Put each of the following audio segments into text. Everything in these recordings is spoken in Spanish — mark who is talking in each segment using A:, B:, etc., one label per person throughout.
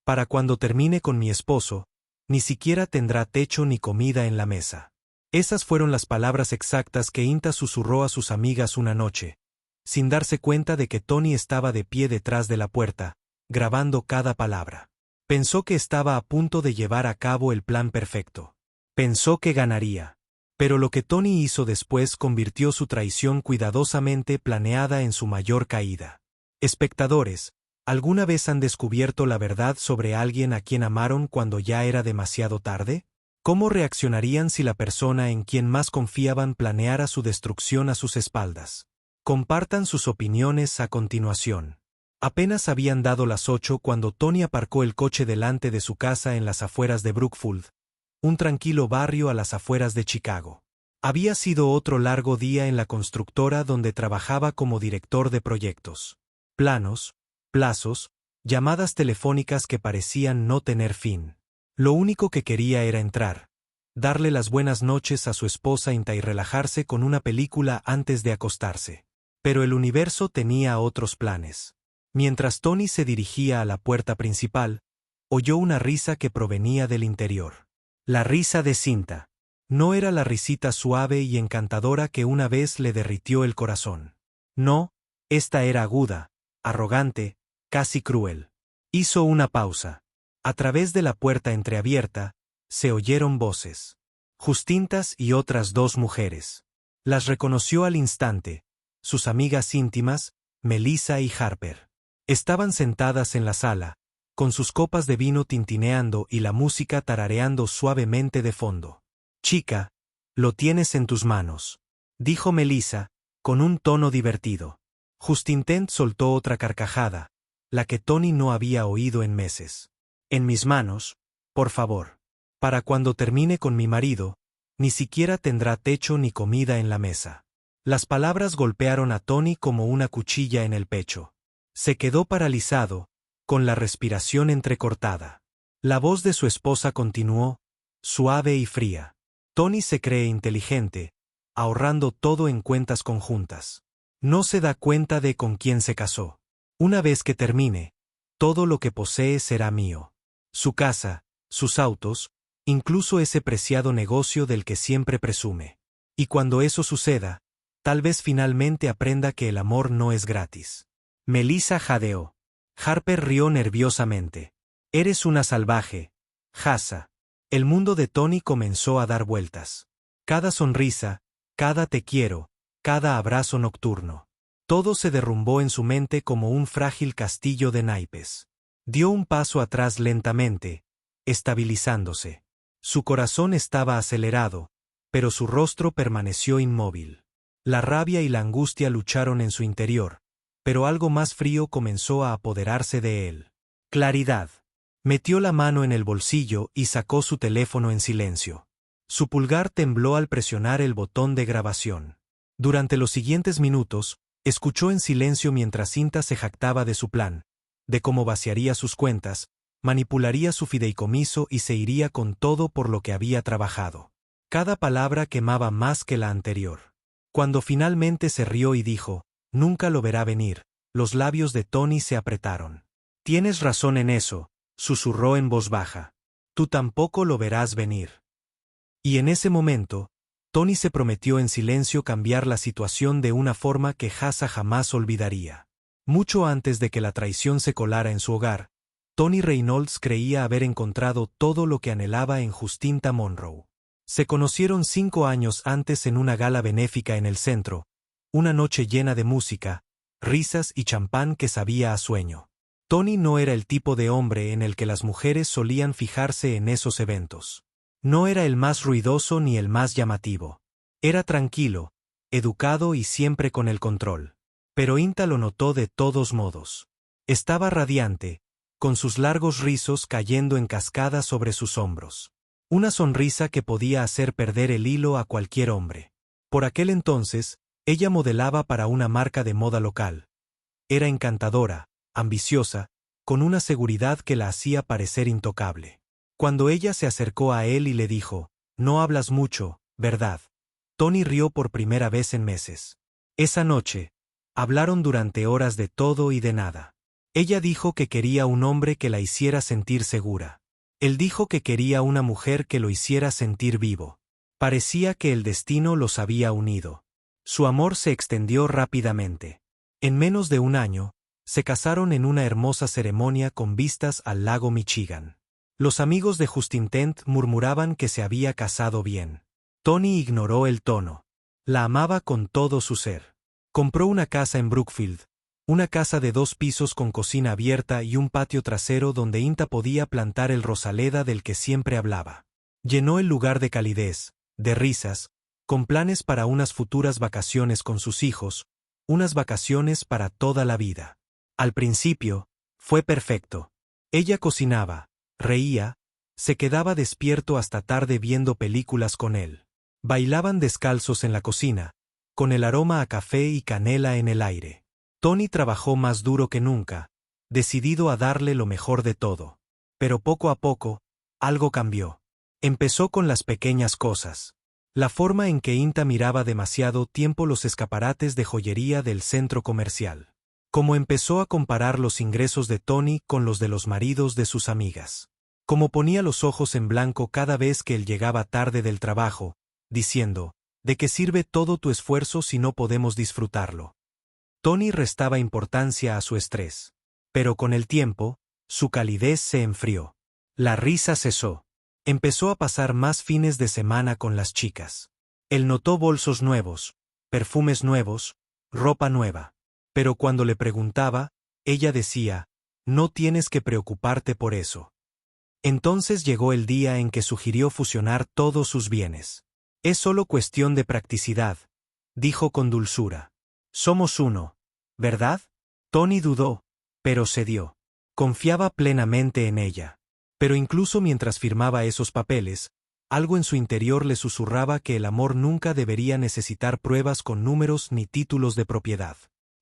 A: Para cuando termine con mi esposo, ni siquiera tendrá techo ni comida en la mesa. Esas fueron las palabras exactas que Inta susurró a sus amigas una noche, sin darse cuenta de que Tony estaba de pie detrás de la puerta, grabando cada palabra. Pensó que estaba a punto de llevar a cabo el plan perfecto. Pensó que ganaría. Pero lo que Tony hizo después convirtió su traición cuidadosamente planeada en su mayor caída. Espectadores, ¿alguna vez han descubierto la verdad sobre alguien a quien amaron cuando ya era demasiado tarde? ¿Cómo reaccionarían si la persona en quien más confiaban planeara su destrucción a sus espaldas? Compartan sus opiniones a continuación. Apenas habían dado las 8 cuando Tony aparcó el coche delante de su casa en las afueras de Brookfield, un tranquilo barrio a las afueras de Chicago. Había sido otro largo día en la constructora donde trabajaba como director de proyectos. Planos, plazos, llamadas telefónicas que parecían no tener fin. Lo único que quería era entrar, darle las buenas noches a su esposa Inta y relajarse con una película antes de acostarse. Pero el universo tenía otros planes. Mientras Tony se dirigía a la puerta principal, oyó una risa que provenía del interior. La risa de Cinta. No era la risita suave y encantadora que una vez le derritió el corazón. No, esta era aguda, arrogante, casi cruel. Hizo una pausa. A través de la puerta entreabierta, se oyeron voces. Justintas y otras 2 mujeres. Las reconoció al instante, sus amigas íntimas, Melissa y Harper. Estaban sentadas en la sala, con sus copas de vino tintineando y la música tarareando suavemente de fondo. «Chica, lo tienes en tus manos», dijo Melissa, con un tono divertido. Justintent soltó otra carcajada, la que Tony no había oído en meses. «En mis manos, por favor. Para cuando termine con mi marido, ni siquiera tendrá techo ni comida en la mesa». Las palabras golpearon a Tony como una cuchilla en el pecho. Se quedó paralizado, con la respiración entrecortada. La voz de su esposa continuó, suave y fría. Tony se cree inteligente, ahorrando todo en cuentas conjuntas. No se da cuenta de con quién se casó. Una vez que termine, todo lo que posee será mío. Su casa, sus autos, incluso ese preciado negocio del que siempre presume. Y cuando eso suceda, tal vez finalmente aprenda que el amor no es gratis. Melissa jadeó. Harper rió nerviosamente. «Eres una salvaje, Hasa». El mundo de Tony comenzó a dar vueltas. Cada sonrisa, cada te quiero, cada abrazo nocturno. Todo se derrumbó en su mente como un frágil castillo de naipes. Dio un paso atrás lentamente, estabilizándose. Su corazón estaba acelerado, pero su rostro permaneció inmóvil. La rabia y la angustia lucharon en su interior, pero algo más frío comenzó a apoderarse de él. Claridad. Metió la mano en el bolsillo y sacó su teléfono en silencio. Su pulgar tembló al presionar el botón de grabación. Durante los siguientes minutos, escuchó en silencio mientras Cinta se jactaba de su plan, de cómo vaciaría sus cuentas, manipularía su fideicomiso y se iría con todo por lo que había trabajado. Cada palabra quemaba más que la anterior. Cuando finalmente se rió y dijo, «Nunca lo verá venir», los labios de Tony se apretaron. «Tienes razón en eso», susurró en voz baja. «Tú tampoco lo verás venir». Y en ese momento, Tony se prometió en silencio cambiar la situación de una forma que Hasa jamás olvidaría. Mucho antes de que la traición se colara en su hogar, Tony Reynolds creía haber encontrado todo lo que anhelaba en Justinta Monroe. Se conocieron 5 años antes en una gala benéfica en el centro, una noche llena de música, risas y champán que sabía a sueño. Tony no era el tipo de hombre en el que las mujeres solían fijarse en esos eventos. No era el más ruidoso ni el más llamativo. Era tranquilo, educado y siempre con el control. Pero Inta lo notó de todos modos. Estaba radiante, con sus largos rizos cayendo en cascada sobre sus hombros. Una sonrisa que podía hacer perder el hilo a cualquier hombre. Por aquel entonces, ella modelaba para una marca de moda local. Era encantadora, ambiciosa, con una seguridad que la hacía parecer intocable. Cuando ella se acercó a él y le dijo, «No hablas mucho, ¿verdad?», Tony rió por primera vez en meses. Esa noche, hablaron durante horas de todo y de nada. Ella dijo que quería un hombre que la hiciera sentir segura. Él dijo que quería una mujer que lo hiciera sentir vivo. Parecía que el destino los había unido. Su amor se extendió rápidamente. En menos de un año, se casaron en una hermosa ceremonia con vistas al lago Michigan. Los amigos de Justin Tent murmuraban que se había casado bien. Tony ignoró el tono. La amaba con todo su ser. Compró una casa en Brookfield, una casa de 2 pisos con cocina abierta y un patio trasero donde Inta podía plantar el rosaleda del que siempre hablaba. Llenó el lugar de calidez, de risas, con planes para unas futuras vacaciones con sus hijos, unas vacaciones para toda la vida. Al principio, fue perfecto. Ella cocinaba, reía, se quedaba despierto hasta tarde viendo películas con él. Bailaban descalzos en la cocina, con el aroma a café y canela en el aire. Tony trabajó más duro que nunca, decidido a darle lo mejor de todo. Pero poco a poco, algo cambió. Empezó con las pequeñas cosas. La forma en que Inta miraba demasiado tiempo los escaparates de joyería del centro comercial. Como empezó a comparar los ingresos de Tony con los de los maridos de sus amigas. Como ponía los ojos en blanco cada vez que él llegaba tarde del trabajo, diciendo, ¿de qué sirve todo tu esfuerzo si no podemos disfrutarlo? Tony restaba importancia a su estrés. Pero con el tiempo, su calidez se enfrió. La risa cesó. Empezó a pasar más fines de semana con las chicas. Él notó bolsos nuevos, perfumes nuevos, ropa nueva. Pero cuando le preguntaba, ella decía, no tienes que preocuparte por eso. Entonces llegó el día en que sugirió fusionar todos sus bienes. Es solo cuestión de practicidad, dijo con dulzura. Somos uno, ¿verdad? Tony dudó, pero cedió. Confiaba plenamente en ella. Pero incluso mientras firmaba esos papeles, algo en su interior le susurraba que el amor nunca debería necesitar pruebas con números ni títulos de propiedad.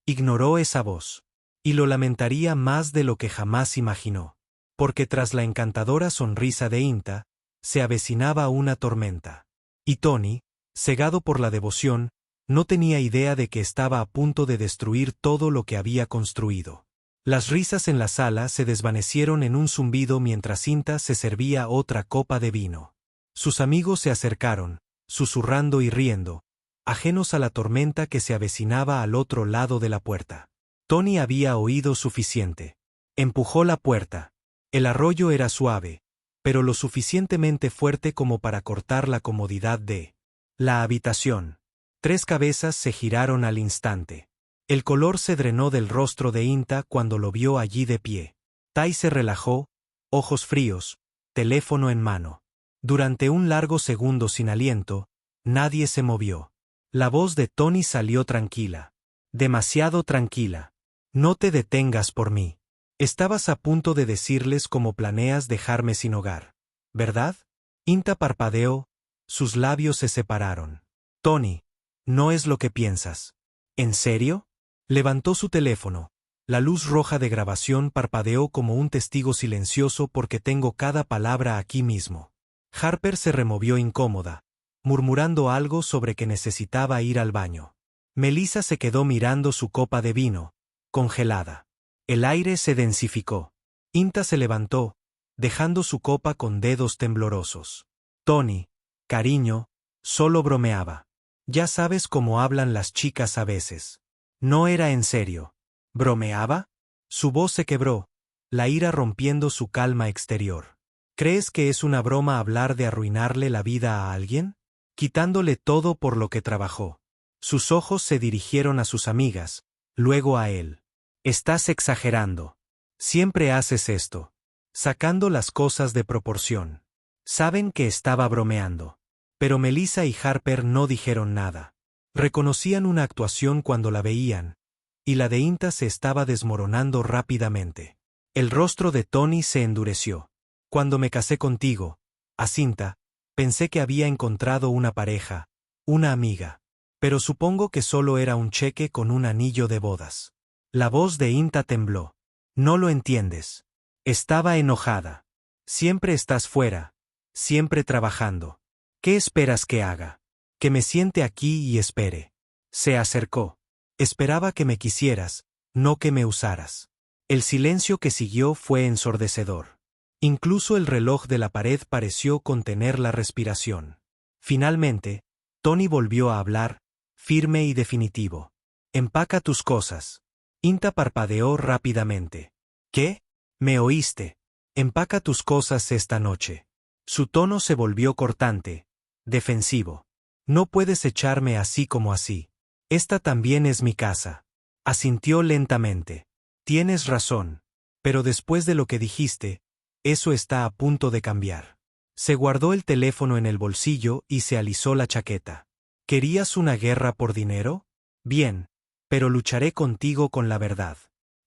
A: Ignoró esa voz. Y lo lamentaría más de lo que jamás imaginó. Porque tras la encantadora sonrisa de Inta, se avecinaba una tormenta. Y Tony, cegado por la devoción, no tenía idea de que estaba a punto de destruir todo lo que había construido. Las risas en la sala se desvanecieron en un zumbido mientras Inta se servía otra copa de vino. Sus amigos se acercaron, susurrando y riendo, ajenos a la tormenta que se avecinaba al otro lado de la puerta. Tony había oído suficiente. Empujó la puerta. El arroyo era suave, pero lo suficientemente fuerte como para cortar la comodidad de la habitación. 3 cabezas se giraron al instante. El color se drenó del rostro de Inta cuando lo vio allí de pie. Tai se relajó, ojos fríos, teléfono en mano. Durante un largo segundo sin aliento, nadie se movió. La voz de Tony salió tranquila. Demasiado tranquila. No te detengas por mí. Estabas a punto de decirles cómo planeas dejarme sin hogar, ¿verdad? Inta parpadeó, sus labios se separaron. Tony, no es lo que piensas. ¿En serio? Levantó su teléfono. La luz roja de grabación parpadeó como un testigo silencioso porque tengo cada palabra aquí mismo. Harper se removió incómoda, murmurando algo sobre que necesitaba ir al baño. Melissa se quedó mirando su copa de vino, congelada. El aire se densificó. Inta se levantó, dejando su copa con dedos temblorosos. Tony, cariño, solo bromeaba. Ya sabes cómo hablan las chicas a veces. No era en serio. ¿Bromeaba? Su voz se quebró, la ira rompiendo su calma exterior. ¿Crees que es una broma hablar de arruinarle la vida a alguien? Quitándole todo por lo que trabajó. Sus ojos se dirigieron a sus amigas, luego a él. Estás exagerando. Siempre haces esto. Sacando las cosas de proporción. Saben que estaba bromeando. Pero Melissa y Harper no dijeron nada. Reconocían una actuación cuando la veían, y la de Inta se estaba desmoronando rápidamente. El rostro de Tony se endureció. Cuando me casé contigo, Asinta, pensé que había encontrado una pareja, una amiga. Pero supongo que solo era un cheque con un anillo de bodas. La voz de Inta tembló. No lo entiendes. Estaba enojada. Siempre estás fuera, siempre trabajando. ¿Qué esperas que haga? Que me siente aquí y espere. Se acercó. Esperaba que me quisieras, no que me usaras. El silencio que siguió fue ensordecedor. Incluso el reloj de la pared pareció contener la respiración. Finalmente, Tony volvió a hablar, firme y definitivo. «Empaca tus cosas». Inta parpadeó rápidamente. «¿Qué? ¿Me oíste? Empaca tus cosas esta noche». Su tono se volvió cortante, defensivo. «No puedes echarme así como así. Esta también es mi casa». Asintió lentamente. «Tienes razón. Pero después de lo que dijiste, eso está a punto de cambiar». Se guardó el teléfono en el bolsillo y se alisó la chaqueta. ¿Querías una guerra por dinero? Bien, pero lucharé contigo con la verdad.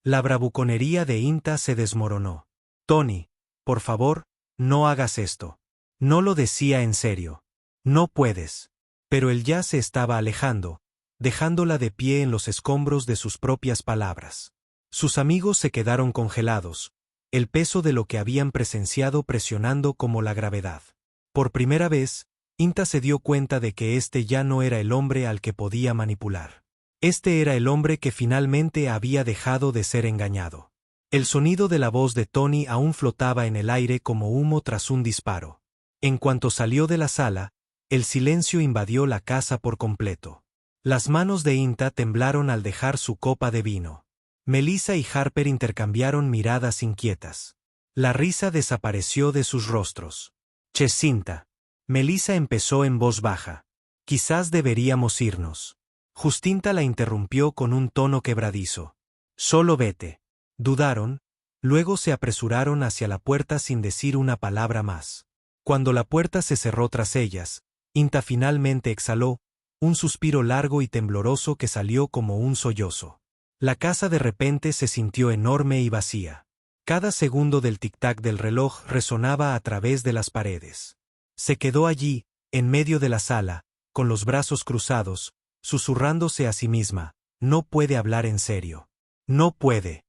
A: La bravuconería de Inta se desmoronó. «Tony, por favor, no hagas esto». No lo decía en serio. «No puedes». Pero él ya se estaba alejando, dejándola de pie en los escombros de sus propias palabras. Sus amigos se quedaron congelados, el peso de lo que habían presenciado presionando como la gravedad. Por primera vez, Inta se dio cuenta de que este ya no era el hombre al que podía manipular. Este era el hombre que finalmente había dejado de ser engañado. El sonido de la voz de Tony aún flotaba en el aire como humo tras un disparo. En cuanto salió de la sala, el silencio invadió la casa por completo. Las manos de Inta temblaron al dejar su copa de vino. Melissa y Harper intercambiaron miradas inquietas. La risa desapareció de sus rostros. «Checinta». Melissa empezó en voz baja. «Quizás deberíamos irnos». Justinta la interrumpió con un tono quebradizo. «Solo vete». Dudaron, luego se apresuraron hacia la puerta sin decir una palabra más. Cuando la puerta se cerró tras ellas, Inta finalmente exhaló, un suspiro largo y tembloroso que salió como un sollozo. La casa de repente se sintió enorme y vacía. Cada segundo del tic-tac del reloj resonaba a través de las paredes. Se quedó allí, en medio de la sala, con los brazos cruzados, susurrándose a sí misma: «No puede hablar en serio. No puede».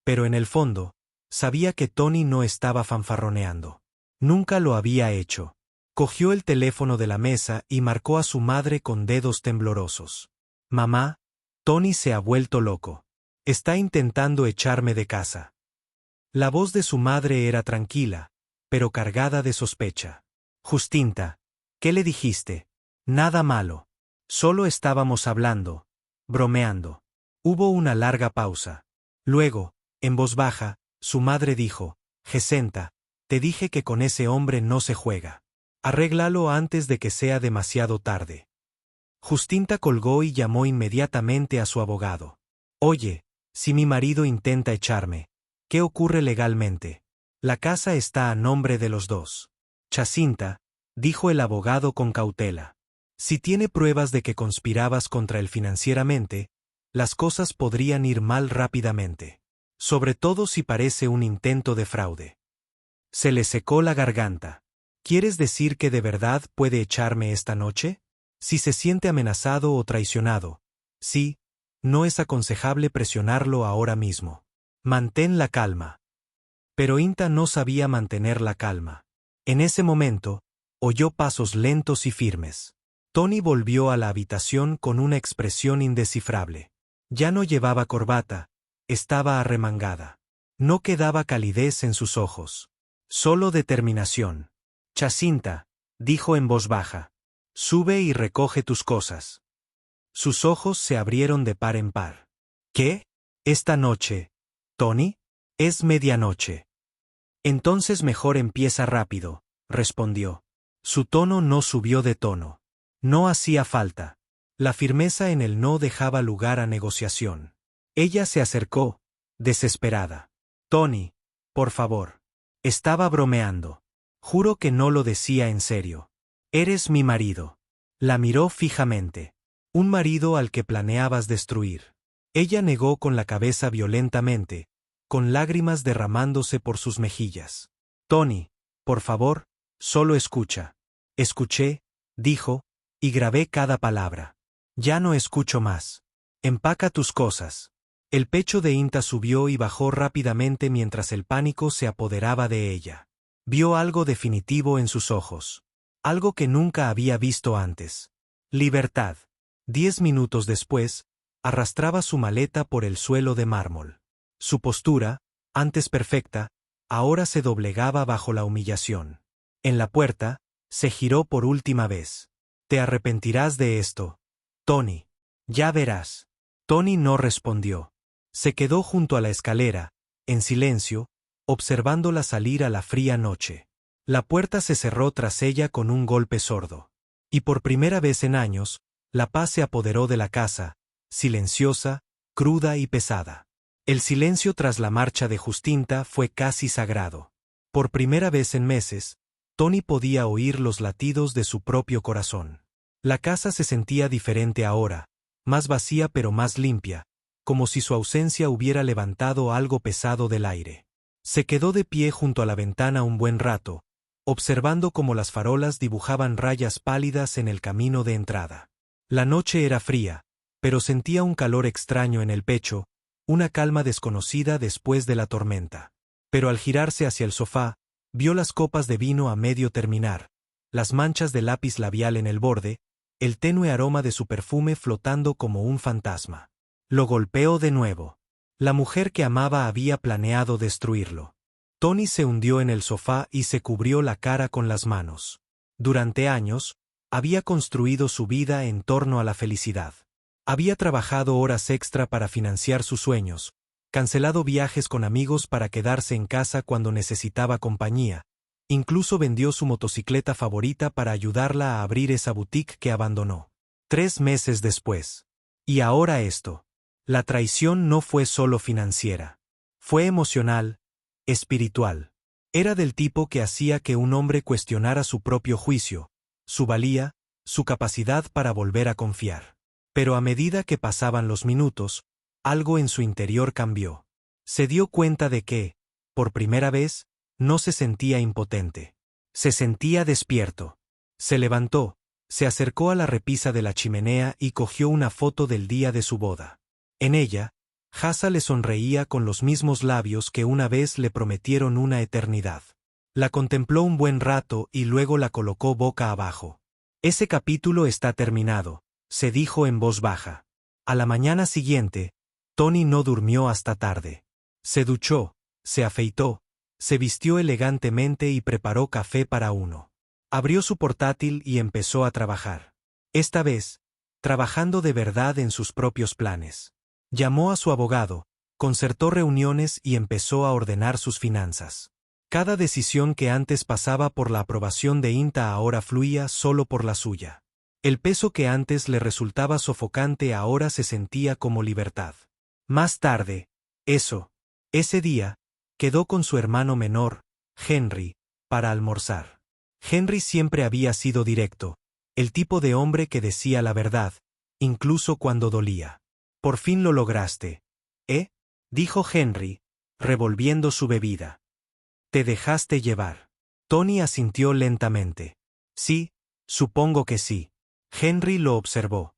A: Pero en el fondo, sabía que Tony no estaba fanfarroneando. Nunca lo había hecho. Cogió el teléfono de la mesa y marcó a su madre con dedos temblorosos. «Mamá, Tony se ha vuelto loco. Está intentando echarme de casa». La voz de su madre era tranquila, pero cargada de sospecha. «Justinta, ¿qué le dijiste?» «Nada malo. Solo estábamos hablando, bromeando». Hubo una larga pausa. Luego, en voz baja, su madre dijo: «Jacinta, te dije que con ese hombre no se juega. Arréglalo antes de que sea demasiado tarde». Justinta colgó y llamó inmediatamente a su abogado. «Oye, si mi marido intenta echarme, ¿qué ocurre legalmente? La casa está a nombre de los dos». «Jacinta», dijo el abogado con cautela, «si tiene pruebas de que conspirabas contra él financieramente, las cosas podrían ir mal rápidamente. Sobre todo si parece un intento de fraude». Se le secó la garganta. «¿Quieres decir que de verdad puede echarme esta noche? Si se siente amenazado o traicionado. Sí, no es aconsejable presionarlo ahora mismo. Mantén la calma». Pero Inta no sabía mantener la calma. En ese momento, oyó pasos lentos y firmes. Tony volvió a la habitación con una expresión indescifrable. Ya no llevaba corbata, estaba arremangada. No quedaba calidez en sus ojos. Solo determinación. «Jacinta», dijo en voz baja, «sube y recoge tus cosas». Sus ojos se abrieron de par en par. «¿Qué? ¿Esta noche, Tony? Es medianoche». «Entonces mejor empieza rápido», respondió. Su tono no subió de tono. No hacía falta. La firmeza en el no dejaba lugar a negociación. Ella se acercó, desesperada. «Tony, por favor». Estaba bromeando. Juro que no lo decía en serio. «Eres mi marido». La miró fijamente. «Un marido al que planeabas destruir». Ella negó con la cabeza violentamente, con lágrimas derramándose por sus mejillas. «Tony, por favor, solo escucha». «Escuché», dijo, y grabé cada palabra. «Ya no escucho más. Empaca tus cosas». El pecho de Inta subió y bajó rápidamente mientras el pánico se apoderaba de ella. Vio algo definitivo en sus ojos. Algo que nunca había visto antes. Libertad. 10 minutos después, arrastraba su maleta por el suelo de mármol. Su postura, antes perfecta, ahora se doblegaba bajo la humillación. En la puerta, se giró por última vez. «Te arrepentirás de esto, Tony. Ya verás». Tony no respondió. Se quedó junto a la escalera, en silencio, observándola salir a la fría noche. La puerta se cerró tras ella con un golpe sordo. Y por primera vez en años, la paz se apoderó de la casa, silenciosa, cruda y pesada. El silencio tras la marcha de Justinta fue casi sagrado. Por primera vez en meses, Tony podía oír los latidos de su propio corazón. La casa se sentía diferente ahora, más vacía pero más limpia, como si su ausencia hubiera levantado algo pesado del aire. Se quedó de pie junto a la ventana un buen rato, observando cómo las farolas dibujaban rayas pálidas en el camino de entrada. La noche era fría, pero sentía un calor extraño en el pecho, una calma desconocida después de la tormenta. Pero al girarse hacia el sofá, vio las copas de vino a medio terminar, las manchas de lápiz labial en el borde, el tenue aroma de su perfume flotando como un fantasma. Lo golpeó de nuevo. La mujer que amaba había planeado destruirlo. Tony se hundió en el sofá y se cubrió la cara con las manos. Durante años, había construido su vida en torno a la felicidad. Había trabajado horas extra para financiar sus sueños, cancelado viajes con amigos para quedarse en casa cuando necesitaba compañía, incluso vendió su motocicleta favorita para ayudarla a abrir esa boutique que abandonó. 3 meses después. Y ahora esto. La traición no fue solo financiera. Fue emocional, espiritual. Era del tipo que hacía que un hombre cuestionara su propio juicio, su valía, su capacidad para volver a confiar. Pero a medida que pasaban los minutos, algo en su interior cambió. Se dio cuenta de que, por primera vez, no se sentía impotente. Se sentía despierto. Se levantó, se acercó a la repisa de la chimenea y cogió una foto del día de su boda. En ella, Hasa le sonreía con los mismos labios que una vez le prometieron una eternidad. La contempló un buen rato y luego la colocó boca abajo. «Ese capítulo está terminado», se dijo en voz baja. A la mañana siguiente, Tony no durmió hasta tarde. Se duchó, se afeitó, se vistió elegantemente y preparó café para uno. Abrió su portátil y empezó a trabajar. Esta vez, trabajando de verdad en sus propios planes. Llamó a su abogado, concertó reuniones y empezó a ordenar sus finanzas. Cada decisión que antes pasaba por la aprobación de INTA ahora fluía solo por la suya. El peso que antes le resultaba sofocante ahora se sentía como libertad. Más tarde, ese día, quedó con su hermano menor, Henry, para almorzar. Henry siempre había sido directo, el tipo de hombre que decía la verdad, incluso cuando dolía. «Por fin lo lograste, ¿eh?», dijo Henry, revolviendo su bebida. «¿Te dejaste llevar?». Tony asintió lentamente. «Sí, supongo que sí». Henry lo observó.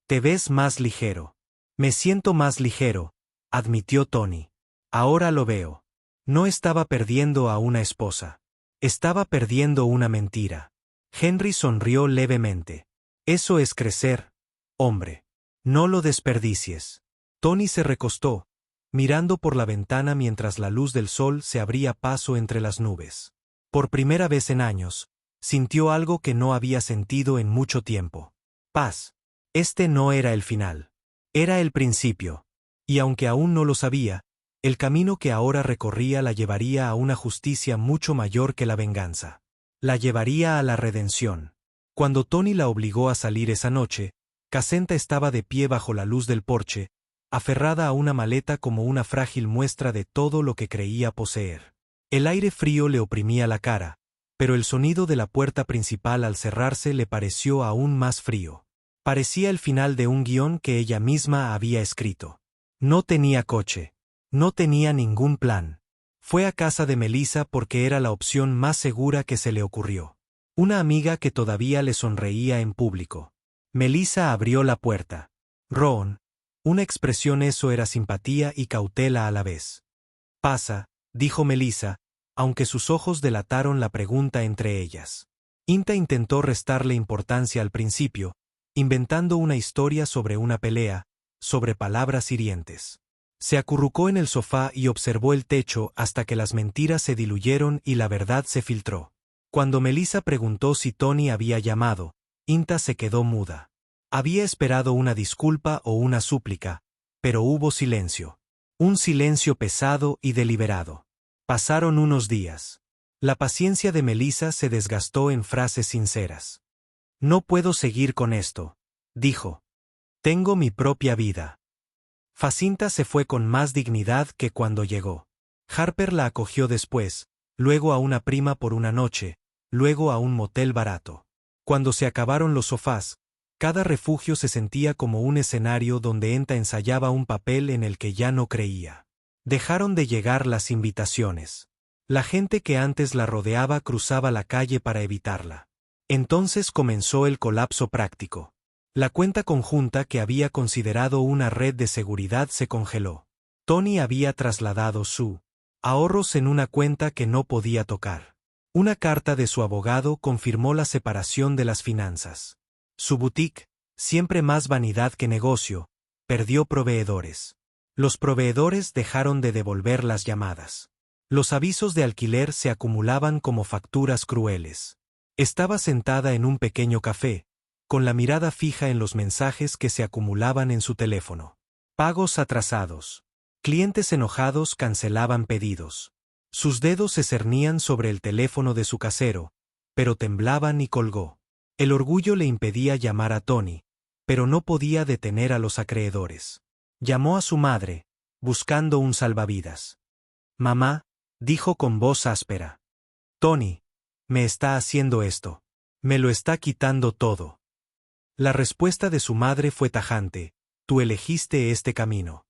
A: «Te ves más ligero». «Me siento más ligero», admitió Tony. «Ahora lo veo. No estaba perdiendo a una esposa. Estaba perdiendo una mentira». Henry sonrió levemente. «Eso es crecer, hombre. No lo desperdicies». Tony se recostó, mirando por la ventana mientras la luz del sol se abría paso entre las nubes. Por primera vez en años, sintió algo que no había sentido en mucho tiempo. Paz. Este no era el final. Era el principio. Y aunque aún no lo sabía, el camino que ahora recorría la llevaría a una justicia mucho mayor que la venganza. La llevaría a la redención. Cuando Tony la obligó a salir esa noche, Casenta estaba de pie bajo la luz del porche, aferrada a una maleta como una frágil muestra de todo lo que creía poseer. El aire frío le oprimía la cara, pero el sonido de la puerta principal al cerrarse le pareció aún más frío. Parecía el final de un guión que ella misma había escrito. No tenía coche. No tenía ningún plan. Fue a casa de Melissa porque era la opción más segura que se le ocurrió. Una amiga que todavía le sonreía en público. Melissa abrió la puerta. «Ron». Una expresión, eso era simpatía y cautela a la vez. «Pasa», dijo Melissa, aunque sus ojos delataron la pregunta entre ellas. Inta intentó restarle importancia al principio, inventando una historia sobre una pelea, sobre palabras hirientes. Se acurrucó en el sofá y observó el techo hasta que las mentiras se diluyeron y la verdad se filtró. Cuando Melissa preguntó si Tony había llamado, Inta se quedó muda. Había esperado una disculpa o una súplica, pero hubo silencio. Un silencio pesado y deliberado. Pasaron unos días. La paciencia de Melissa se desgastó en frases sinceras. No puedo seguir con esto, dijo. Tengo mi propia vida. Jacinta se fue con más dignidad que cuando llegó. Harper la acogió después, luego a una prima por una noche, luego a un motel barato. Cuando se acabaron los sofás, cada refugio se sentía como un escenario donde Enta ensayaba un papel en el que ya no creía. Dejaron de llegar las invitaciones. La gente que antes la rodeaba cruzaba la calle para evitarla. Entonces comenzó el colapso práctico. La cuenta conjunta que había considerado una red de seguridad se congeló. Tony había trasladado sus ahorros en una cuenta que no podía tocar. Una carta de su abogado confirmó la separación de las finanzas. Su boutique, siempre más vanidad que negocio, perdió proveedores. Los proveedores dejaron de devolver las llamadas. Los avisos de alquiler se acumulaban como facturas crueles. Estaba sentada en un pequeño café, con la mirada fija en los mensajes que se acumulaban en su teléfono. Pagos atrasados. Clientes enojados cancelaban pedidos. Sus dedos se cernían sobre el teléfono de su casero, pero temblaban y colgó. El orgullo le impedía llamar a Tony, pero no podía detener a los acreedores. Llamó a su madre, buscando un salvavidas. Mamá, dijo con voz áspera. Tony, me está haciendo esto. Me lo está quitando todo. La respuesta de su madre fue tajante: tú elegiste este camino.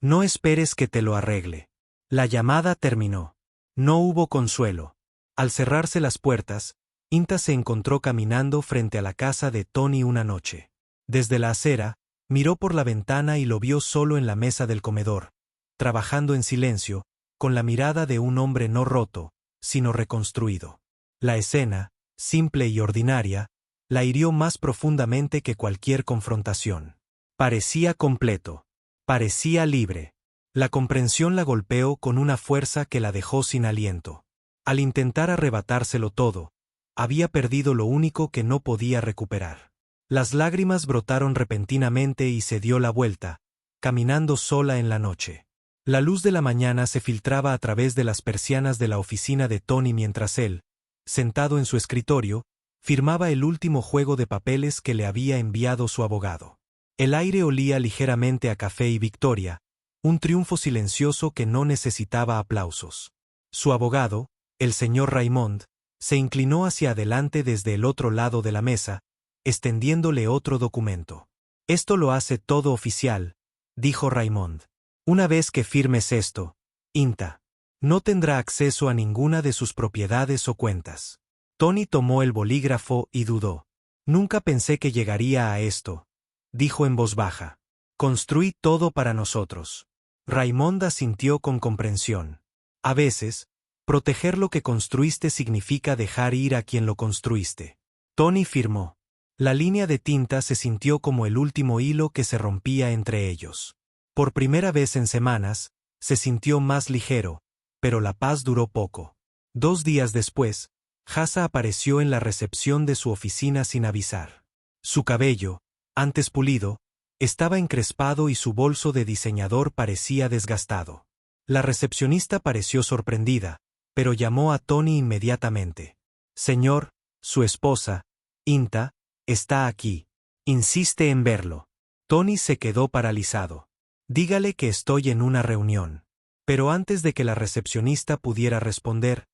A: No esperes que te lo arregle. La llamada terminó. No hubo consuelo. Al cerrarse las puertas, Inta se encontró caminando frente a la casa de Tony una noche. Desde la acera, miró por la ventana y lo vio solo en la mesa del comedor, trabajando en silencio, con la mirada de un hombre no roto, sino reconstruido. La escena, simple y ordinaria, la hirió más profundamente que cualquier confrontación. Parecía completo. Parecía libre. La comprensión la golpeó con una fuerza que la dejó sin aliento. Al intentar arrebatárselo todo, había perdido lo único que no podía recuperar. Las lágrimas brotaron repentinamente y se dio la vuelta, caminando sola en la noche. La luz de la mañana se filtraba a través de las persianas de la oficina de Tony mientras él, sentado en su escritorio, firmaba el último juego de papeles que le había enviado su abogado. El aire olía ligeramente a café y victoria, un triunfo silencioso que no necesitaba aplausos. Su abogado, el señor Raymond, se inclinó hacia adelante desde el otro lado de la mesa, extendiéndole otro documento. Esto lo hace todo oficial, dijo Raymond. Una vez que firmes esto, Inta no tendrá acceso a ninguna de sus propiedades o cuentas. Tony tomó el bolígrafo y dudó. Nunca pensé que llegaría a esto, dijo en voz baja. Construí todo para nosotros. Raymond asintió con comprensión. A veces, proteger lo que construiste significa dejar ir a quien lo construiste. Tony firmó. La línea de tinta se sintió como el último hilo que se rompía entre ellos. Por primera vez en semanas, se sintió más ligero, pero la paz duró poco. 2 días después, Hassa apareció en la recepción de su oficina sin avisar. Su cabello, antes pulido, estaba encrespado y su bolso de diseñador parecía desgastado. La recepcionista pareció sorprendida, pero llamó a Tony inmediatamente. Señor, su esposa, Inta, está aquí. Insiste en verlo. Tony se quedó paralizado. Dígale que estoy en una reunión. Pero antes de que la recepcionista pudiera responder,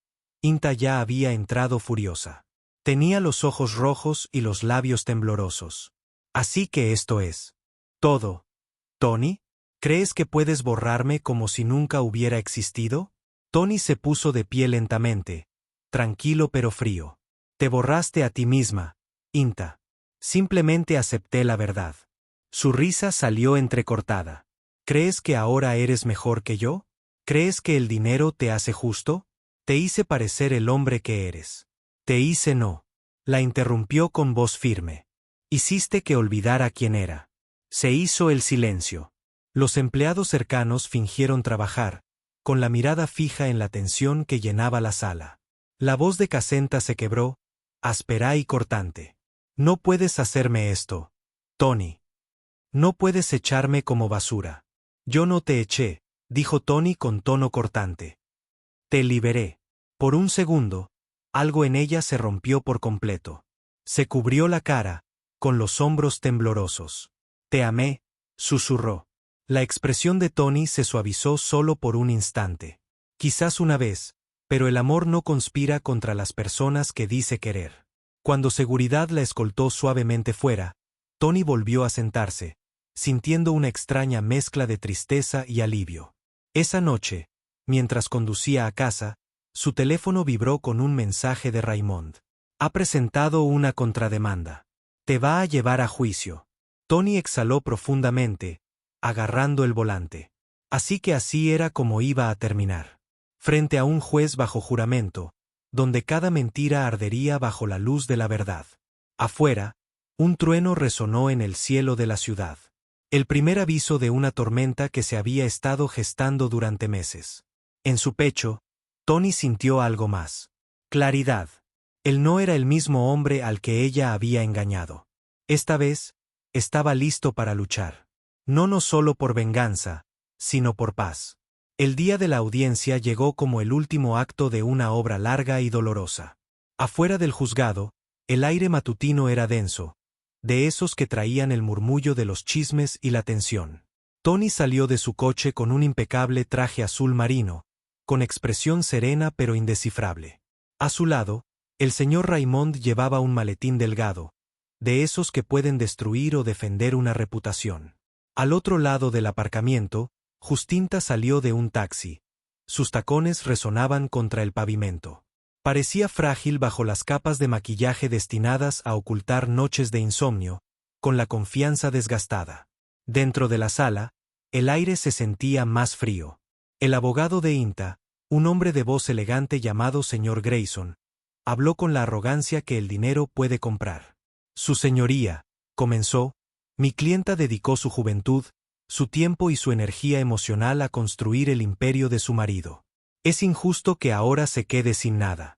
A: Inta ya había entrado furiosa. Tenía los ojos rojos y los labios temblorosos. Así que esto es todo. ¿Tony? ¿Crees que puedes borrarme como si nunca hubiera existido? Tony se puso de pie lentamente, tranquilo pero frío. Te borraste a ti misma, Inta. Simplemente acepté la verdad. Su risa salió entrecortada. ¿Crees que ahora eres mejor que yo? ¿Crees que el dinero te hace justo? Te hice parecer el hombre que eres. Te hice no. La interrumpió con voz firme. Hiciste que olvidara quién era. Se hizo el silencio. Los empleados cercanos fingieron trabajar, con la mirada fija en la tensión que llenaba la sala. La voz de Casenta se quebró, áspera y cortante. No puedes hacerme esto, Tony. No puedes echarme como basura. Yo no te eché, dijo Tony con tono cortante. Te liberé. Por un segundo, algo en ella se rompió por completo. Se cubrió la cara, con los hombros temblorosos. Te amé, susurró. La expresión de Tony se suavizó solo por un instante. Quizás una vez, pero el amor no conspira contra las personas que dice querer. Cuando seguridad la escoltó suavemente fuera, Tony volvió a sentarse, sintiendo una extraña mezcla de tristeza y alivio. Esa noche, mientras conducía a casa, su teléfono vibró con un mensaje de Raymond. Ha presentado una contrademanda. Te va a llevar a juicio. Tony exhaló profundamente, agarrando el volante. Así que así era como iba a terminar. Frente a un juez bajo juramento, donde cada mentira ardería bajo la luz de la verdad. Afuera, un trueno resonó en el cielo de la ciudad. El primer aviso de una tormenta que se había estado gestando durante meses. En su pecho, Tony sintió algo más. Claridad. Él no era el mismo hombre al que ella había engañado. Esta vez, estaba listo para luchar. No solo por venganza, sino por paz. El día de la audiencia llegó como el último acto de una obra larga y dolorosa. Afuera del juzgado, el aire matutino era denso, de esos que traían el murmullo de los chismes y la tensión. Tony salió de su coche con un impecable traje azul marino, con expresión serena pero indescifrable. A su lado, el señor Raymond llevaba un maletín delgado, de esos que pueden destruir o defender una reputación. Al otro lado del aparcamiento, Justinta salió de un taxi. Sus tacones resonaban contra el pavimento. Parecía frágil bajo las capas de maquillaje destinadas a ocultar noches de insomnio, con la confianza desgastada. Dentro de la sala, el aire se sentía más frío. El abogado de INTA, un hombre de voz elegante llamado señor Grayson, habló con la arrogancia que el dinero puede comprar. Su señoría, comenzó, mi clienta dedicó su juventud, su tiempo y su energía emocional a construir el imperio de su marido. Es injusto que ahora se quede sin nada.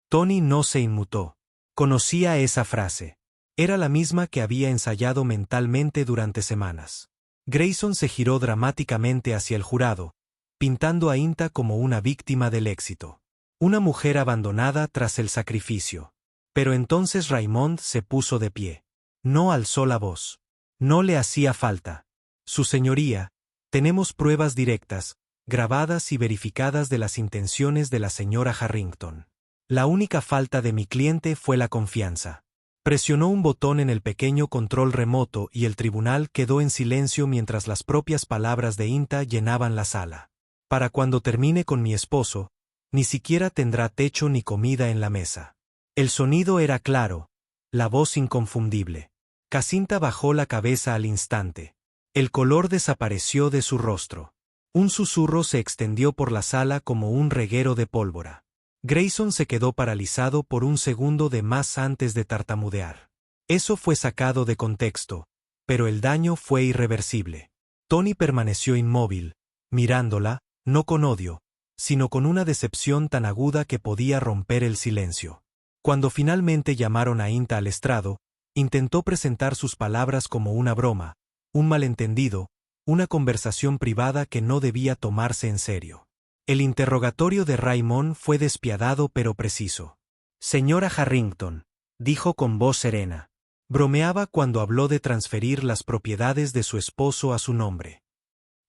A: Tony no se inmutó. Conocía esa frase. Era la misma que había ensayado mentalmente durante semanas. Grayson se giró dramáticamente hacia el jurado, pintando a INTA como una víctima del éxito. Una mujer abandonada tras el sacrificio. Pero entonces Raymond se puso de pie. No alzó la voz. No le hacía falta. Su señoría, tenemos pruebas directas, grabadas y verificadas de las intenciones de la señora Harrington. La única falta de mi cliente fue la confianza. Presionó un botón en el pequeño control remoto y el tribunal quedó en silencio mientras las propias palabras de INTA llenaban la sala. Para cuando termine con mi esposo, ni siquiera tendrá techo ni comida en la mesa. El sonido era claro, la voz inconfundible. Cassinta bajó la cabeza al instante. El color desapareció de su rostro. Un susurro se extendió por la sala como un reguero de pólvora. Grayson se quedó paralizado por un segundo de más antes de tartamudear. Eso fue sacado de contexto, pero el daño fue irreversible. Tony permaneció inmóvil, mirándola, no con odio, sino con una decepción tan aguda que podía romper el silencio. Cuando finalmente llamaron a INTA al estrado, intentó presentar sus palabras como una broma, un malentendido, una conversación privada que no debía tomarse en serio. El interrogatorio de Raymond fue despiadado pero preciso. Señora Harrington, dijo con voz serena. Bromeaba cuando habló de transferir las propiedades de su esposo a su nombre.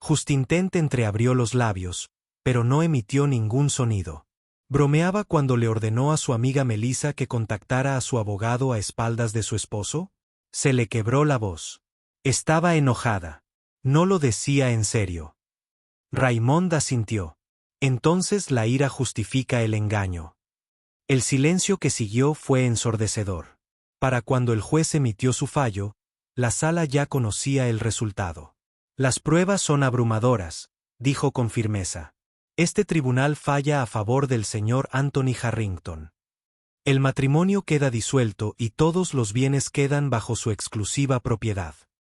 A: Justintent entreabrió los labios, pero no emitió ningún sonido. ¿Bromeaba cuando le ordenó a su amiga Melissa que contactara a su abogado a espaldas de su esposo? Se le quebró la voz. Estaba enojada. No lo decía en serio. Raymond asintió. Entonces la ira justifica el engaño. El silencio que siguió fue ensordecedor. Para cuando el juez emitió su fallo, la sala ya conocía el resultado. Las pruebas son abrumadoras, dijo con firmeza. Este tribunal falla a favor del señor Anthony Harrington. El matrimonio queda disuelto y todos los bienes quedan bajo su exclusiva propiedad.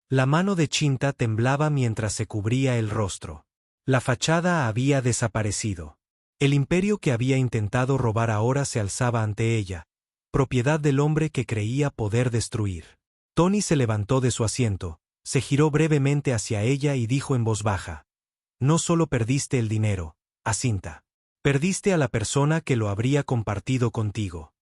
A: La mano de Chinta temblaba mientras se cubría el rostro. La fachada había desaparecido. El imperio que había intentado robar ahora se alzaba ante ella, propiedad del hombre que creía poder destruir. Tony se levantó de su asiento, se giró brevemente hacia ella y dijo en voz baja: «No solo perdiste el dinero, Acinta. Perdiste a la persona que lo habría compartido contigo».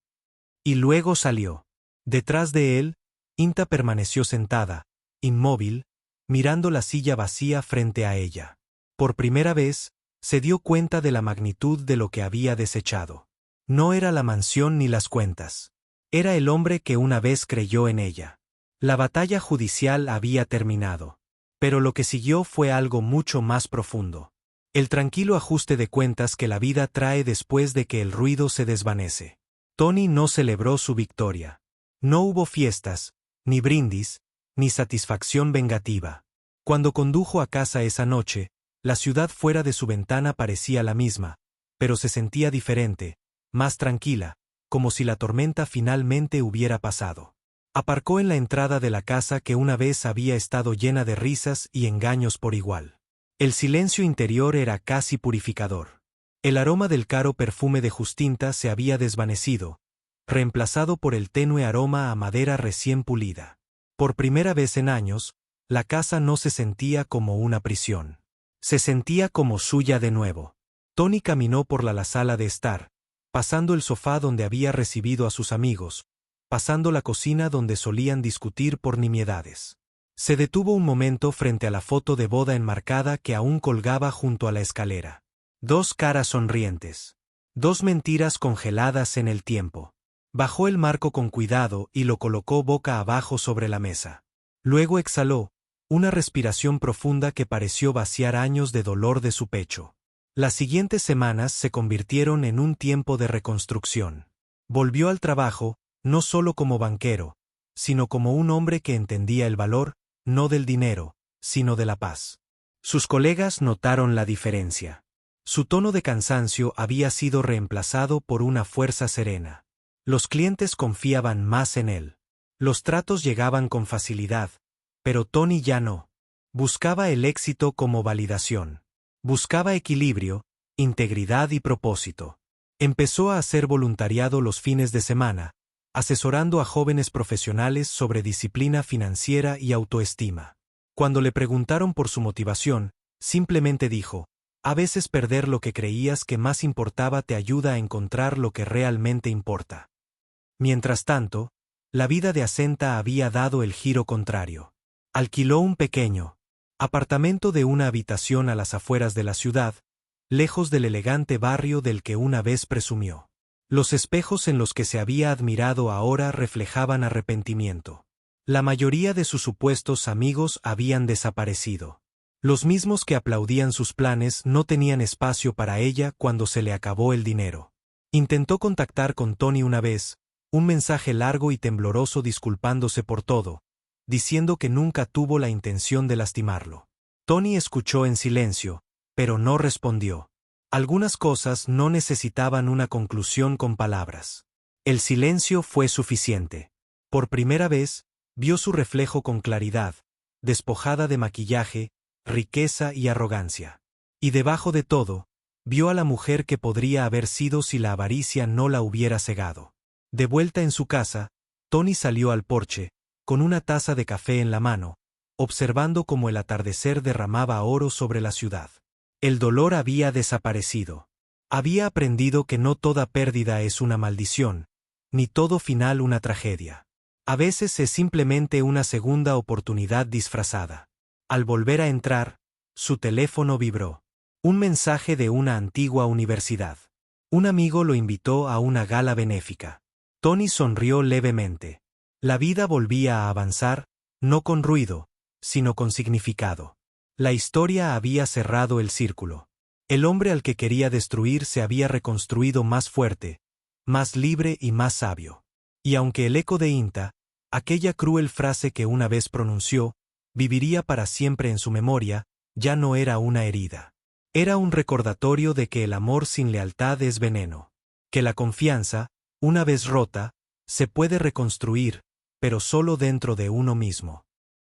A: Y luego salió. Detrás de él, Inta permaneció sentada, inmóvil, mirando la silla vacía frente a ella. Por primera vez, se dio cuenta de la magnitud de lo que había desechado. No era la mansión ni las cuentas. Era el hombre que una vez creyó en ella. La batalla judicial había terminado. Pero lo que siguió fue algo mucho más profundo. El tranquilo ajuste de cuentas que la vida trae después de que el ruido se desvanece. Tony no celebró su victoria. No hubo fiestas, ni brindis, ni satisfacción vengativa. Cuando condujo a casa esa noche, la ciudad fuera de su ventana parecía la misma, pero se sentía diferente, más tranquila, como si la tormenta finalmente hubiera pasado. Aparcó en la entrada de la casa que una vez había estado llena de risas y engaños por igual. El silencio interior era casi purificador. El aroma del caro perfume de Justinta se había desvanecido, reemplazado por el tenue aroma a madera recién pulida. Por primera vez en años, la casa no se sentía como una prisión. Se sentía como suya de nuevo. Tony caminó por la sala de estar, pasando el sofá donde había recibido a sus amigos, pasando la cocina donde solían discutir por nimiedades. Se detuvo un momento frente a la foto de boda enmarcada que aún colgaba junto a la escalera. Dos caras sonrientes. Dos mentiras congeladas en el tiempo. Bajó el marco con cuidado y lo colocó boca abajo sobre la mesa. Luego exhaló, una respiración profunda que pareció vaciar años de dolor de su pecho. Las siguientes semanas se convirtieron en un tiempo de reconstrucción. Volvió al trabajo, no solo como banquero, sino como un hombre que entendía el valor, no del dinero, sino de la paz. Sus colegas notaron la diferencia. Su tono de cansancio había sido reemplazado por una fuerza serena. Los clientes confiaban más en él. Los tratos llegaban con facilidad, pero Tony ya no. Buscaba el éxito como validación. Buscaba equilibrio, integridad y propósito. Empezó a hacer voluntariado los fines de semana, asesorando a jóvenes profesionales sobre disciplina financiera y autoestima. Cuando le preguntaron por su motivación, simplemente dijo: «A veces perder lo que creías que más importaba te ayuda a encontrar lo que realmente importa». Mientras tanto, la vida de Acinta había dado el giro contrario. Alquiló un pequeño apartamento de una habitación a las afueras de la ciudad, lejos del elegante barrio del que una vez presumió. Los espejos en los que se había admirado ahora reflejaban arrepentimiento. La mayoría de sus supuestos amigos habían desaparecido. Los mismos que aplaudían sus planes no tenían espacio para ella cuando se le acabó el dinero. Intentó contactar con Tony una vez, un mensaje largo y tembloroso disculpándose por todo, diciendo que nunca tuvo la intención de lastimarlo. Tony escuchó en silencio, pero no respondió. Algunas cosas no necesitaban una conclusión con palabras. El silencio fue suficiente. Por primera vez, vio su reflejo con claridad, despojada de maquillaje, riqueza y arrogancia. Y debajo de todo, vio a la mujer que podría haber sido si la avaricia no la hubiera cegado. De vuelta en su casa, Tony salió al porche, con una taza de café en la mano, observando cómo el atardecer derramaba oro sobre la ciudad. El dolor había desaparecido. Había aprendido que no toda pérdida es una maldición, ni todo final una tragedia. A veces es simplemente una segunda oportunidad disfrazada. Al volver a entrar, su teléfono vibró. Un mensaje de una antigua universidad. Un amigo lo invitó a una gala benéfica. Tony sonrió levemente. La vida volvía a avanzar, no con ruido, sino con significado. La historia había cerrado el círculo. El hombre al que quería destruir se había reconstruido más fuerte, más libre y más sabio. Y aunque el eco de Inta, aquella cruel frase que una vez pronunció, viviría para siempre en su memoria, ya no era una herida. Era un recordatorio de que el amor sin lealtad es veneno. Que la confianza, una vez rota, se puede reconstruir, pero solo dentro de uno mismo.